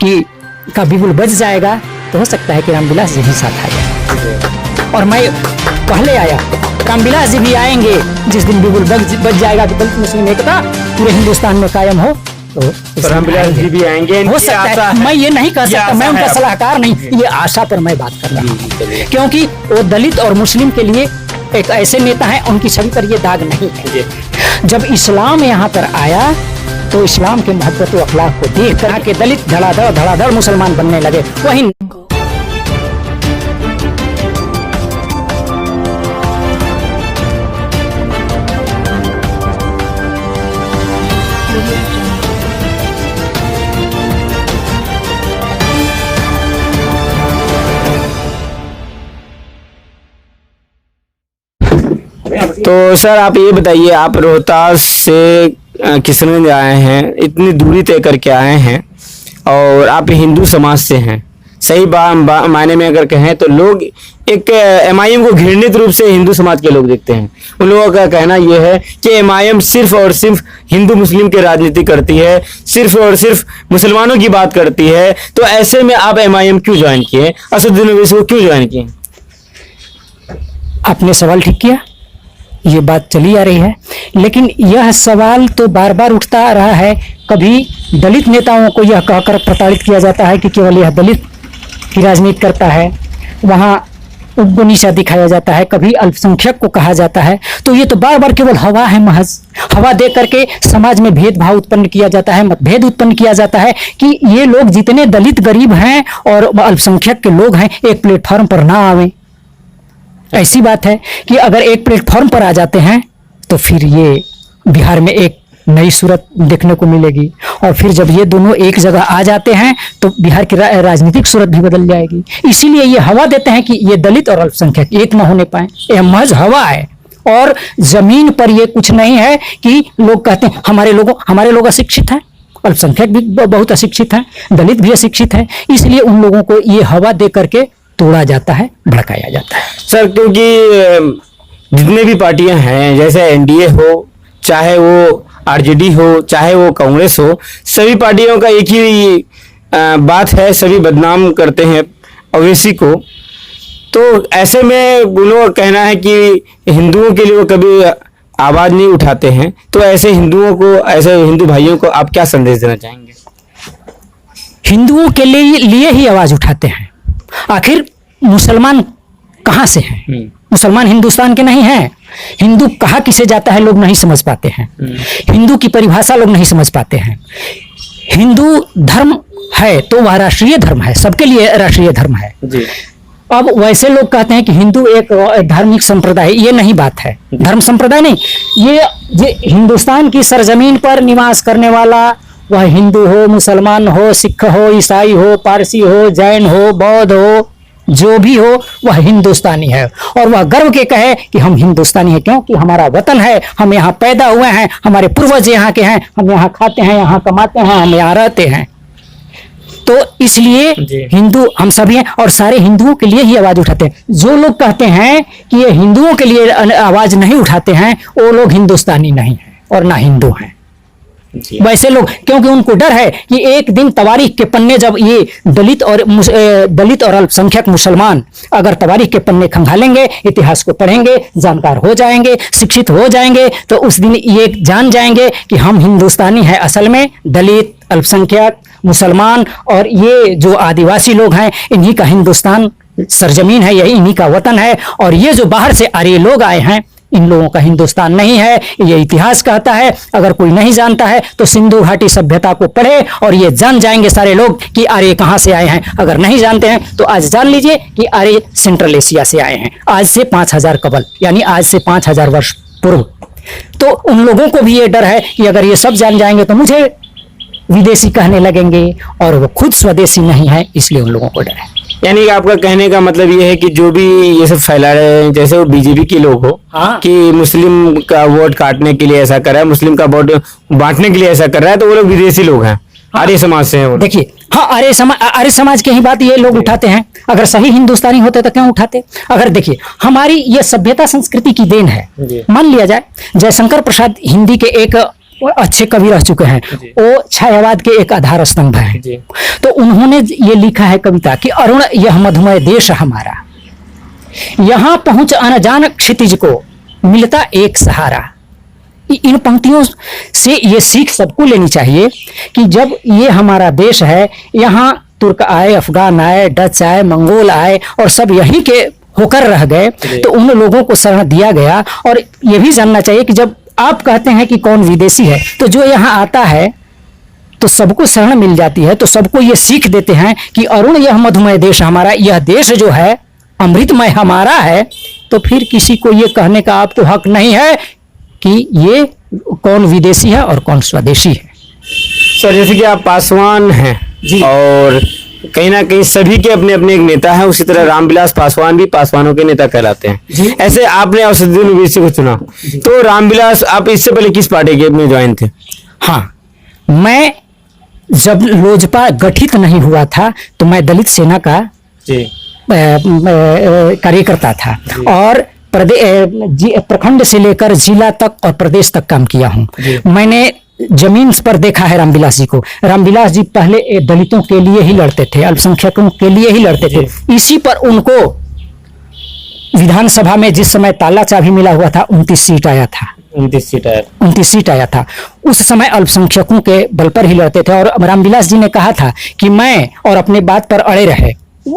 कि का बिगुल बज जाएगा तो हो सकता है कि रामविलास जी भी साथ आ जाए। और मैं पहले आया, रामविलास जी भी आएंगे जिस दिन बिगुल बज जाएगा कि दलित मुस्लिम एकता पूरे हिंदुस्तान में कायम हो, तो रामविलास जी भी आएंगे। हो सकता है, मैं ये नहीं कह सकता, मैं उनका सलाहकार नहीं, ये आशा पर मैं बात कर रहा हूँ, क्योंकि वो दलित और मुस्लिम के लिए एक ऐसे नेता हैं, उनकी छवि पर ये दाग नहीं है। जब इस्लाम यहाँ पर आया तो इस्लाम के महत्व अखलाक को देख कर के दलित धड़ाधड़ मुसलमान बनने लगे। वही तो सर आप ये बताइए, आप रोहतास से किशनगंज आए हैं, इतनी दूरी तय करके आए हैं और आप हिंदू समाज से हैं, सही मायने में अगर कहें तो लोग एक एमआईएम को घृणित रूप से हिंदू समाज के लोग देखते हैं। उन लोगों का कहना यह है कि एमआईएम सिर्फ और सिर्फ हिंदू मुस्लिम की राजनीति करती है, सिर्फ और सिर्फ मुसलमानों की बात करती है। तो ऐसे में आप एमआईएम क्यों ज्वाइन किए, असदुद्दीन ओवैसी को क्यों ज्वाइन किए? आपने सवाल ठीक किया, ये बात चली आ रही है, लेकिन यह सवाल तो बार बार उठता आ रहा है। कभी दलित नेताओं को यह कहकर प्रताड़ित किया जाता है कि केवल यह दलित की राजनीति करता है, वहाँ उनको नीचा दिखाया जाता है, कभी अल्पसंख्यक को कहा जाता है। तो ये तो बार बार केवल हवा है, महज हवा दे करके समाज में भेदभाव उत्पन्न किया जाता है, मतभेद उत्पन्न किया जाता है कि ये लोग जितने दलित गरीब हैं और अल्पसंख्यक के लोग हैं एक प्लेटफॉर्म पर ना आवे। ऐसी बात है कि अगर एक प्लेटफॉर्म पर आ जाते हैं तो फिर ये बिहार में एक नई सूरत देखने को मिलेगी, और फिर जब ये दोनों एक जगह आ जाते हैं तो बिहार की राजनीतिक सूरत भी बदल जाएगी। इसीलिए ये हवा देते हैं कि ये दलित और अल्पसंख्यक एक न होने पाए, यह महज हवा है और जमीन पर ये कुछ नहीं है कि लोग कहते हैं हमारे लोग अशिक्षित हैं, अल्पसंख्यक भी बहुत अशिक्षित हैं, दलित भी अशिक्षित हैं, इसलिए उन लोगों को ये हवा दे करके तोड़ा जाता है, भड़काया जाता है। सर क्योंकि जितने भी पार्टियां हैं, जैसे एनडीए हो, चाहे वो आरजेडी हो, चाहे वो कांग्रेस हो, सभी पार्टियों का एक ही बात है, सभी बदनाम करते हैं ओवैसी को। तो ऐसे में उन्होंने कहना है कि हिंदुओं के लिए वो कभी आवाज नहीं उठाते हैं। तो ऐसे हिंदुओं को, ऐसे हिंदू भाइयों को आप क्या संदेश देना चाहेंगे? हिंदुओं के लिए ही आवाज उठाते हैं। आखिर मुसलमान कहाँ से हैं? मुसलमान हिंदुस्तान के नहीं हैं। हिंदू कहाँ किसे जाता है लोग नहीं समझ पाते हैं। हिंदू की परिभाषा लोग नहीं समझ पाते हैं। हिंदू धर्म है तो वह राष्ट्रीय धर्म है, सबके लिए राष्ट्रीय धर्म है जी। अब वैसे लोग कहते हैं कि हिंदू एक धार्मिक संप्रदाय, ये नहीं बात है, धर्म संप्रदाय नहीं। ये हिंदुस्तान की सरजमीन पर निवास करने वाला, वह हिंदू हो, मुसलमान हो, सिख हो, ईसाई हो, पारसी हो, जैन हो, बौद्ध हो, जो भी हो, वह हिंदुस्तानी है और वह गर्व के कहे कि हम हिंदुस्तानी हैं, क्योंकि हमारा वतन है, हम यहाँ पैदा हुए हैं, हमारे पूर्वज यहाँ के हैं, हम यहाँ खाते हैं, यहाँ कमाते हैं, हम यहाँ रहते हैं। तो इसलिए हिंदू हम सभी हैं और सारे हिंदुओं के लिए ही आवाज उठाते हैं। जो लोग कहते हैं कि ये हिंदुओं के लिए आवाज नहीं उठाते हैं, वो लोग हिंदुस्तानी नहीं है और ना हिंदू हैं। वैसे लोग, क्योंकि उनको डर है कि एक दिन तवारीख के पन्ने जब ये दलित और अल्पसंख्यक मुसलमान अगर तवारीख के पन्ने खंगालेंगे, इतिहास को पढ़ेंगे, जानकार हो जाएंगे, शिक्षित हो जाएंगे, तो उस दिन ये जान जाएंगे कि हम हिंदुस्तानी हैं असल में। दलित, अल्पसंख्यक, मुसलमान और ये जो आदिवासी लोग हैं, इन्हीं का हिंदुस्तान सरजमीन है, यही इन्हीं का वतन है। और ये जो बाहर से आर्य लोग आए हैं, इन लोगों का हिंदुस्तान नहीं है, ये इतिहास कहता है। अगर कोई नहीं जानता है तो सिंधु घाटी सभ्यता को पढ़े और ये जान जाएंगे सारे लोग कि आर्य कहाँ से आए हैं। अगर नहीं जानते हैं तो आज जान लीजिए कि आर्य सेंट्रल एशिया से आए हैं, आज से 5000 कबल, यानी आज से 5000 वर्ष पूर्व। तो उन लोगों को भी ये डर है कि अगर ये सब जान जाएंगे तो मुझे विदेशी कहने लगेंगे, और वो खुद स्वदेशी नहीं है, इसलिए उन लोगों को डर है। यानी आपका कहने का मतलब ये है कि जो भी ये सब फैला रहे हैं, जैसे वो बीजेपी के लोग हो, हाँ, कि मुस्लिम का वोट काटने के लिए ऐसा कर रहा है, मुस्लिम का वोट बांटने के लिए ऐसा कर रहा है, तो वो लोग विदेशी लोग हैं, हाँ, आर्य समाज से हैं। देखिए, हाँ, आर्य समाज की ही बात ये लोग उठाते हैं। अगर सही हिंदुस्तानी होते तो क्यों उठाते? अगर देखिए, हमारी ये सभ्यता संस्कृति की देन है। मान लिया जाए जयशंकर प्रसाद हिंदी के एक वो अच्छे कवि रह चुके हैं, वो छायावाद के एक आधार स्तंभ है। तो उन्होंने ये लिखा है कविता कि अरुण यह मधुमय देश हमारा, यहाँ पहुंच अनजान क्षितिज को मिलता एक सहारा। इन पंक्तियों से ये सीख सबको लेनी चाहिए कि जब ये हमारा देश है, यहाँ तुर्क आए, अफगान आए, डच आए, मंगोल आए और सब यही के होकर रह गए, तो उन लोगों को शरण दिया गया। और ये भी जानना चाहिए कि जब आप कहते हैं कि कौन विदेशी है, तो जो यहाँ आता है तो सबको शरण मिल जाती है, तो सबको ये सीख देते हैं कि अरुण यह मधुमय देश हमारा, यह देश जो है अमृतमय हमारा है। तो फिर किसी को ये कहने का आपको हक नहीं है कि ये कौन विदेशी है और कौन स्वदेशी है। सर जैसे कि आप पासवान हैं और कहीं ना कहीं सभी के अपने अपने एक नेता है, उसी तरह रामविलास पासवान भी पासवानों के नेता कहलाते हैं। ऐसे आपने असदुद्दीन ओवैसी को चुना, तो रामविलास आप इससे पहले किस पार्टी के में ज्वाइन थे? हाँ, मैं जब लोजपा गठित नहीं हुआ था तो मैं दलित सेना का कार्यकर्ता था और प्रखंड से लेकर जिला तक और प्रदेश तक काम किया हूँ। मैंने जमीन पर देखा है रामविलास जी को। रामविलास जी पहले दलितों के लिए ही लड़ते थे, अल्पसंख्यकों के लिए ही लड़ते थे। इसी पर उनको विधानसभा में जिस समय ताला चाबी मिला हुआ था 29 सीट आया था। 29 सीट आया था। उस समय अल्पसंख्यकों के बल पर ही लड़ते थे। और रामविलास जी ने कहा था कि मैं और अपने बात पर अड़े रहे।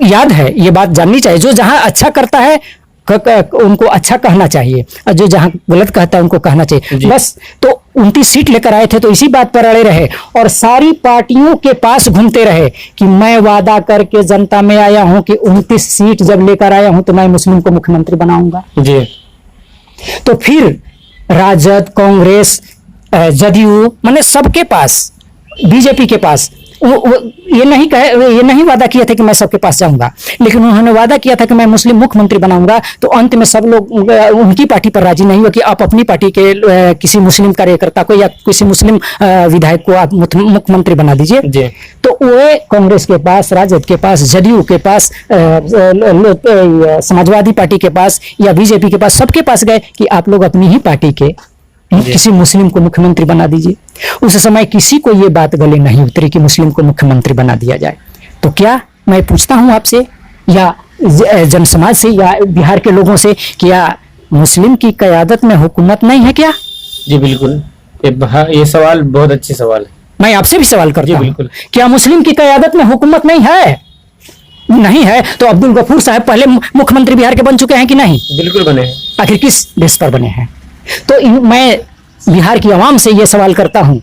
याद है, ये बात जाननी चाहिए। जो जहां अच्छा करता है उनको अच्छा कहना चाहिए और जो जहां गलत कहता है उनको कहना चाहिए। बस तो 29 सीट लेकर आए थे तो इसी बात पर अड़े रहे और सारी पार्टियों के पास घूमते रहे कि मैं वादा करके जनता में आया हूं कि 29 सीट जब लेकर आया हूं तो मैं मुस्लिम को मुख्यमंत्री बनाऊंगा। तो फिर राजद, कांग्रेस, जदयू, माने सबके पास, बीजेपी के पास ये नहीं वादा किया था कि मैं सबके पास जाऊंगा, लेकिन उन्होंने वादा किया था कि मैं मुस्लिम मुख्यमंत्री बनाऊंगा। तो अंत में सब लोग उनकी पार्टी पर राजी नहीं हुए कि आप अपनी पार्टी के किसी मुस्लिम कार्यकर्ता को या किसी मुस्लिम विधायक को आप मुख्यमंत्री बना दीजिए। तो वो कांग्रेस के पास, राजद के पास, जदयू के पास, समाजवादी पार्टी के पास या बीजेपी के पास, सबके पास गए कि आप लोग अपनी ही पार्टी के किसी मुस्लिम को मुख्यमंत्री बना दीजिए। उस समय किसी को ये बात गले नहीं उतरी कि मुस्लिम को मुख्यमंत्री बना दिया जाए। तो क्या मैं पूछता हूं आपसे या जनसमाज से या बिहार के लोगों से, क्या मुस्लिम की क़यादत में हुकूमत नहीं है क्या? जी बिल्कुल, ये सवाल बहुत अच्छे सवाल है। मैं आपसे भी सवाल करता हूं, क्या मुस्लिम की क़यादत में हुकूमत नहीं है? नहीं है तो अब्दुल गफूर साहब पहले मुख्यमंत्री बिहार के बन चुके हैं कि नहीं? बिल्कुल बने हैं। आखिर किस बेस पर बने हैं? तो मैं बिहार की आवाम से यह सवाल करता हूं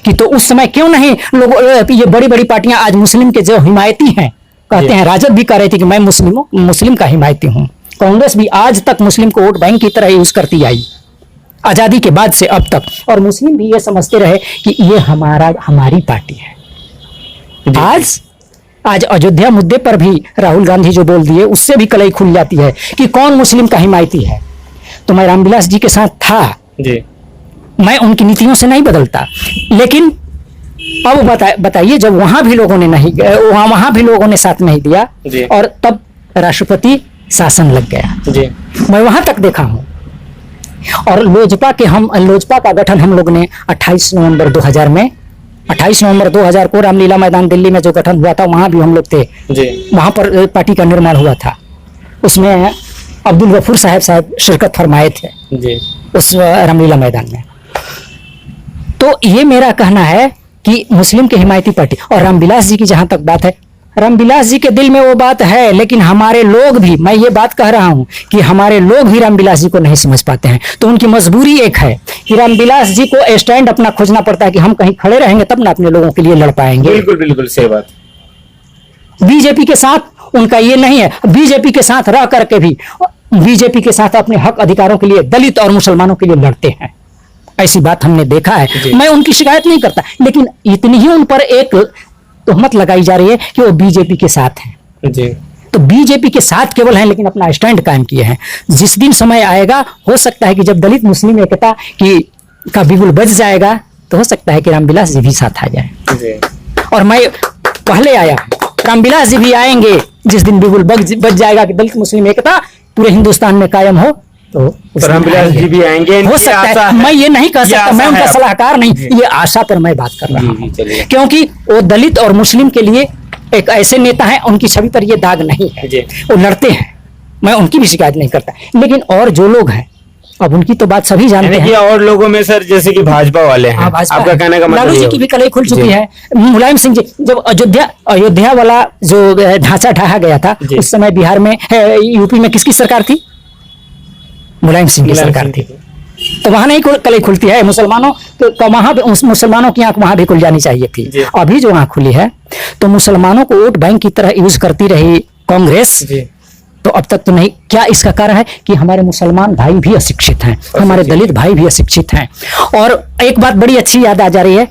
कि तो उस समय क्यों नहीं लोग, ये बड़ी बड़ी पार्टियां आज मुस्लिम के जो हिमायती हैं कहते हैं, राजद भी कह रही थी कि मैं मुस्लिम का हिमायती हूं, कांग्रेस भी आज तक मुस्लिम को वोट बैंक की तरह यूज करती आई आजादी के बाद से अब तक, और मुस्लिम भी ये समझते रहे कि ये हमारी पार्टी है। आज अयोध्या मुद्दे पर भी राहुल गांधी जो बोल दिए उससे भी कलई खुल जाती है कि कौन मुस्लिम का हिमायती है। तो मैं रामविलास जी के साथ था जी, मैं उनकी नीतियों से नहीं बदलता, लेकिन अब बताइए जब वहां भी लोगों ने नहीं, वहां भी लोगों ने साथ नहीं दिया और तब राष्ट्रपति शासन लग गया जी, मैं वहां तक देखा हूं। और लोजपा का गठन हम लोग ने 28 नवंबर 2000 में, 28 नवंबर 2000 को रामलीला मैदान दिल्ली में जो गठन हुआ था वहां भी हम लोग थे जी, वहां पर पार्टी का निर्माण हुआ था। उसमें अब्दुल गफूर साहब शिरकत फरमाए थे जी, उस रामलीला मैदान में। तो ये मेरा कहना है कि मुस्लिम के हिमायती पार्टी, और रामविलास जी की जहां तक बात है, रामविलास जी के दिल में वो बात है, लेकिन हमारे लोग भी, मैं ये बात कह रहा हूं कि हमारे लोग भी रामविलास जी को नहीं समझ पाते हैं। तो उनकी मजबूरी एक है कि रामविलास जी को स्टैंड अपना खोजना पड़ता है कि हम कहीं खड़े रहेंगे तब ना अपने लोगों के लिए लड़ पाएंगे। बिल्कुल बिल्कुल सही बात। बीजेपी के साथ उनका ये नहीं है, बीजेपी के साथ रह करके भी बीजेपी के साथ अपने हक अधिकारों के लिए दलित और मुसलमानों के लिए लड़ते हैं। ऐसी बात हमने देखा है। मैं उनकी शिकायत नहीं करता, लेकिन इतनी ही उन पर एक तोहमत लगाई जा रही है कि वो बीजेपी के साथ हैं जी। तो बीजेपी के साथ केवल हैं, लेकिन अपना स्टैंड कायम किए हैं। जिस दिन समय आएगा, हो सकता है कि जब दलित मुस्लिम एकता का बिगुल बज जाएगा, तो हो सकता है कि रामविलास जी भी साथ आ जाए। और मैं पहले आया, रामविलास जी भी आएंगे जिस दिन बिगुल बज जाएगा कि दलित मुस्लिम एकता पूरे हिंदुस्तान में कायम हो, तो सर रामविलास जी भी आएंगे, हो इनकी सकता आशा है, मैं ये नहीं कह ये सकता, आशा मैं है उनका आप- सलाहकार नहीं, जी। ये आशा पर मैं बात कर रहा जी, हूँ। जी, चलिए। क्योंकि वो दलित और मुस्लिम के लिए एक ऐसे नेता हैं, उनकी छवि पर ये दाग नहीं है, जी। वो लड़ते हैं, मैं उनकी भी शिकायत नहीं करता, लेकिन और जो लोग हैं, अब उनकी तो बात सभी जानते यानी कि हैं। और लोगों में सर जैसे कि भाजपा वाले हैं, हाँ, भाजपा आपका है। कहने का मतलब लालू ये जी हो- की भी कलई खुल चुकी जी। है। मुलायम सिंह जी, जब अयोध्या वाला जो ढांचा ढहा गया था, जी। उस समय बिहार में यूपी में किसकी सरकार थी? मुलायम सिंह की मुलायम सरकार सिंह थी। की। तो वहां नहीं कलई खुलती है मुसलमानों तो वहां मुसलमानों की आंख वहां भी खुल जानी चाहिए थी। जी। अभी जो आंख खुली है, तो मुसलमानों को वोट बैंक की तरह यूज करती रही कांग्रेस, जी। तो अब तक तो नहीं। क्या इसका कारण है कि हमारे मुसलमान भाई भी अशिक्षित हैं, हमारे दलित भाई भी अशिक्षित हैं। और एक बात बड़ी अच्छी याद आ जा रही है,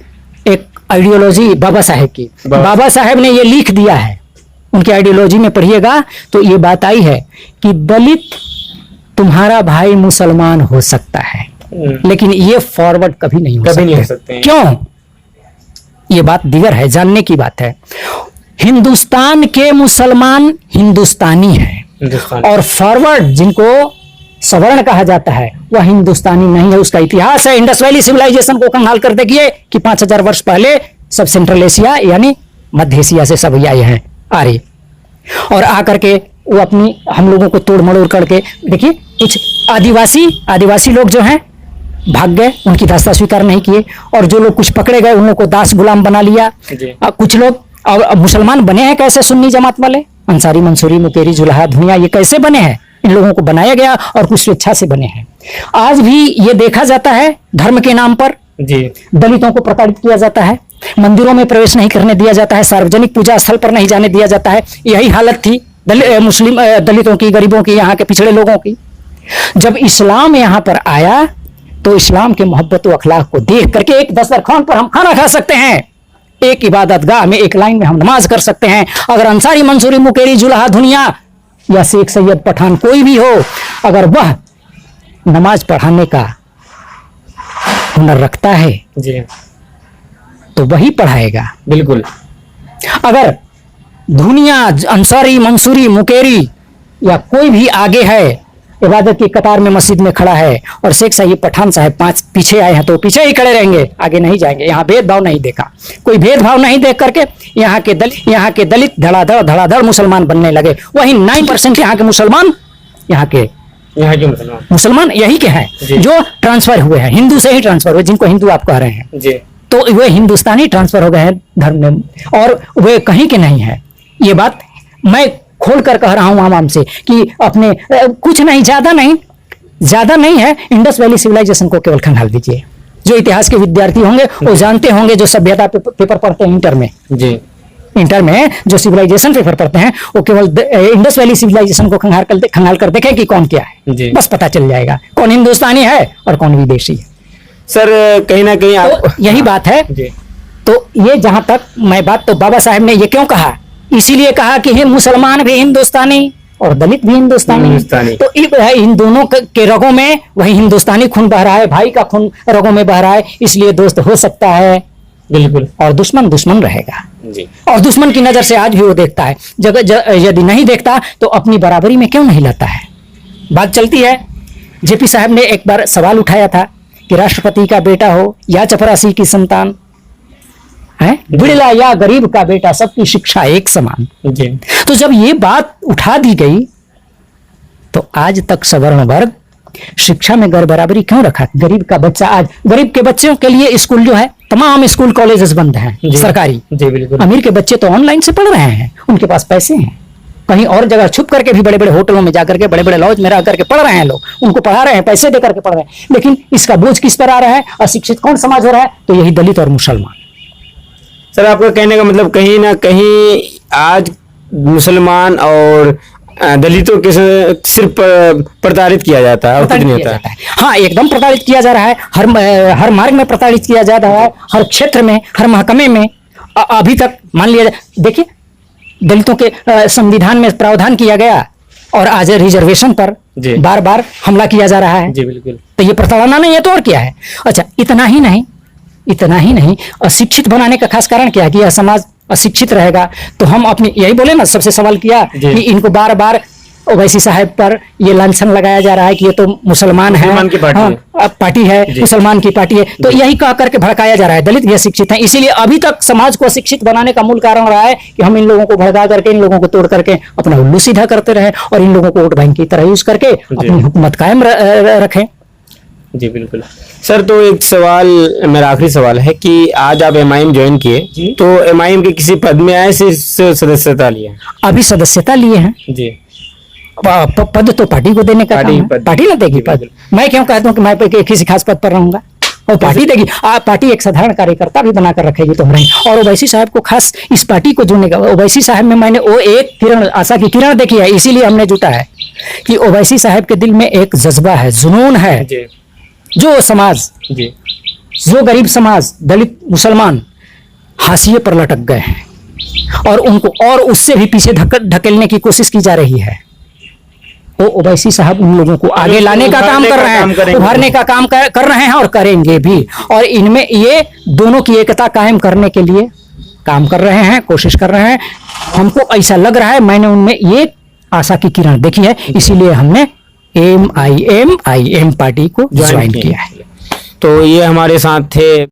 एक आइडियोलॉजी बाबा साहेब की। बाबा साहेब ने ये लिख दिया है, उनकी आइडियोलॉजी में पढ़िएगा तो ये बात आई है कि दलित तुम्हारा भाई मुसलमान हो सकता है, लेकिन ये फॉरवर्ड कभी नहीं हो कभी नहीं हो सकते। सकते हैं। क्यों? ये बात दिगर है, जानने की बात है। हिंदुस्तान के मुसलमान हिंदुस्तानी हैं, हिंदुस्तान और फॉरवर्ड जिनको सवर्ण कहा जाता है वह हिंदुस्तानी नहीं है। उसका इतिहास है, इंडस वैली सिविलाइजेशन को कंगाल कर देखिए कि 5000 वर्ष पहले सब सेंट्रल एशिया यानी मध्य एशिया से सब आए हैं, आर्य, और आकर के वो अपनी हम लोगों को तोड़ मड़ोड़ करके देखिए। कुछ आदिवासी लोग जो हैं भाग गए, उनकी दास्ता स्वीकार नहीं किए, और जो लोग कुछ पकड़े गए उन लोग को दास गुलाम बना लिया। जी। कुछ लोग अब मुसलमान बने हैं कैसे? सुन्नी जमात वाले अंसारी, मंसूरी, मुकेरी, जुल्हा, धुनिया, ये कैसे बने हैं? इन लोगों को बनाया गया और कुछ स्वेच्छा से बने हैं। आज भी ये देखा जाता है, धर्म के नाम पर जी। दलितों को प्रताड़ित किया जाता है, मंदिरों में प्रवेश नहीं करने दिया जाता है, सार्वजनिक पूजा स्थल पर नहीं जाने दिया जाता है। यही हालत थी मुस्लिम दलितों की, गरीबों की, यहाँ के पिछड़े लोगों की। जब इस्लाम यहाँ पर आया तो इस्लाम के मोहब्बत व अखलाक को देख करके एक दस्तरखान पर हम खाना खा सकते हैं, एक इबादतगाह में एक लाइन में हम नमाज कर सकते हैं। अगर अंसारी, मंसूरी, मुकेरी, जुल्हा, धुनिया या शेख सैयद पठान कोई भी हो, अगर वह नमाज पढ़ाने का हुनर रखता है जी। तो वही पढ़ाएगा। बिल्कुल। अगर धुनिया, अंसारी, मंसूरी, मुकेरी या कोई भी आगे है, इबादत की कतार में मस्जिद में खड़ा है, और शेख साहिब, पठान साहब 5 पीछे आए हैं तो पीछे ही खड़े रहेंगे, आगे नहीं जाएंगे। यहाँ भेदभाव नहीं देखा, कोई भेदभाव नहीं देख करके यहाँ के दलित धड़ाधड़ मुसलमान बनने लगे। वही 9% यहाँ के मुसलमान, यहाँ के मुसलमान यही के हैं जो ट्रांसफर हुए हैं, हिंदू से ही ट्रांसफर हुए, जिनको हिंदू आप कह रहे हैं जी। तो वे हिंदुस्तानी ट्रांसफर हो गए हैं धर्म में, और वे कहीं के नहीं है। ये बात मैं खोल कर कह रहा हूं आवाम से कि अपने कुछ नहीं, ज्यादा नहीं है। इंडस वैली सिविलाइजेशन को केवल खंगाल दीजिए। जो इतिहास के विद्यार्थी होंगे वो जानते होंगे, जो सभ्यता पेपर पढ़ते हैं इंटर में, इंटर में जो सिविलाइजेशन पेपर पढ़ते हैं वो केवल इंडस वैली सिविलाइजेशन को खंगाल कर देखें कि कौन क्या है, बस पता चल जाएगा कौन हिंदुस्तानी है और कौन विदेशी है। सर कहीं ना कहीं तो यही बात है। तो ये जहां तक मैं बात, तो बाबा साहब ने ये क्यों कहा? इसीलिए कहा कि मुसलमान भी हिंदुस्तानी और दलित भी हिंदुस्तानी। तो इन दोनों के रगों में वही हिंदुस्तानी खून बह रहा है, भाई का खून रगों में बह रहा है, इसलिए दोस्त हो सकता है। बिल्कुल। और दुश्मन दुश्मन रहेगा जी। और दुश्मन की नजर से आज भी वो देखता है। यदि नहीं देखता तो अपनी बराबरी में क्यों नहीं लाता है? बात चलती है, जेपी साहब ने एक बार सवाल उठाया था कि राष्ट्रपति का बेटा हो या चपरासी की संतान है, बिड़ला या गरीब का बेटा, सबकी शिक्षा एक समान। जी। तो जब ये बात उठा दी गई तो आज तक सवर्ण वर्ग शिक्षा में गैर बराबरी क्यों रखा? गरीब का बच्चा, आज गरीब के बच्चों के लिए स्कूल जो है, तमाम स्कूल कॉलेजेस बंद हैं सरकारी। जी बिल्कुल। अमीर के बच्चे तो ऑनलाइन से पढ़ रहे हैं, उनके पास पैसे हैं, कहीं और जगह छुप करके भी बड़े बड़े होटलों में जाकर के, बड़े बड़े लॉज में रह करके पढ़ रहे हैं लोग, उनको पढ़ा रहे हैं, पैसे दे करके पढ़ रहे हैं। लेकिन इसका बोझ किस पर आ रहा है? अशिक्षित कौन समाज हो रहा है? तो यही दलित और मुसलमान। सर आपका कहने का मतलब कहीं ना कहीं आज मुसलमान और दलितों के सिर्फ प्रताड़ित किया जाता है और कुछ नहीं होता है। हाँ, एकदम प्रताड़ित किया जा रहा है, हर मार्ग में प्रताड़ित किया जा रहा है, हर क्षेत्र में, हर महकमे में। अभी तक मान लिया, देखिए दलितों के संविधान में प्रावधान किया गया और आज रिजर्वेशन पर बार बार हमला किया जा रहा है। जी बिल्कुल। तो ये प्रताड़ना नहीं है तो और क्या है? अच्छा, इतना ही नहीं, अशिक्षित बनाने का खास कारण क्या है कि यह समाज अशिक्षित रहेगा तो हम अपनी, यही बोले ना, सबसे सवाल किया कि इनको बार बार ओवैसी साहब पर ये लांछन लगाया जा रहा है कि ये तो मुसलमान है, मुसलमान की पार्टी है। पार्टी है, मुसलमान की पार्टी है, तो यही कह करके भड़काया जा रहा है। दलित भी अशिक्षित हैं, इसीलिए अभी तक समाज को अशिक्षित बनाने का मूल कारण रहा है कि हम इन लोगों को भड़का करके, इन लोगों को तोड़ करके अपना उल्लू सीधा करते रहे और इन लोगों को वोट बैंक की तरह यूज करके अपनी हुकूमत कायम रखें। जी बिल्कुल सर। तो एक सवाल, मेरा आखिरी सवाल है कि आज आप एमआईएम ज्वाइन किए, तो एमआईएम के किसी पद में आए, सिर्फ सदस्यता लिए? अभी सदस्यता लिए हैं जी। पद तो पार्टी को देने का काम है, पार्टी ना देगी पद। मैं क्यों कहता हूँ कि मैं किसी खास पद पर रहूंगा, और पार्टी देगी। पार्टी एक साधारण कार्यकर्ता भी बनाकर रखेगी तो हम रहेंगे। और ओवैसी साहब को खास इस पार्टी को जुड़ने का, ओवैसी साहब में मैंने वो एक किरण, आशा की किरण देखी है, इसीलिए हमने जुटा है कि ओवैसी साहब के दिल में एक जज्बा है, जुनून है। जो समाज, जो गरीब समाज, दलित, मुसलमान हाशिए पर लटक गए हैं और उनको और उससे भी पीछे धकेलने की कोशिश की जा रही है, वो ओवैसी साहब उन लोगों को आगे लाने का काम कर रहे हैं, उभारने का काम कर रहे हैं और करेंगे भी। और इनमें ये दोनों की एकता कायम करने के लिए काम कर रहे हैं, कोशिश कर रहे हैं। हमको ऐसा लग रहा है, मैंने उनमें ये आशा की किरण देखी है, इसीलिए हमने एमआईएम पार्टी को ज्वाइन किया है। तो ये हमारे साथ थे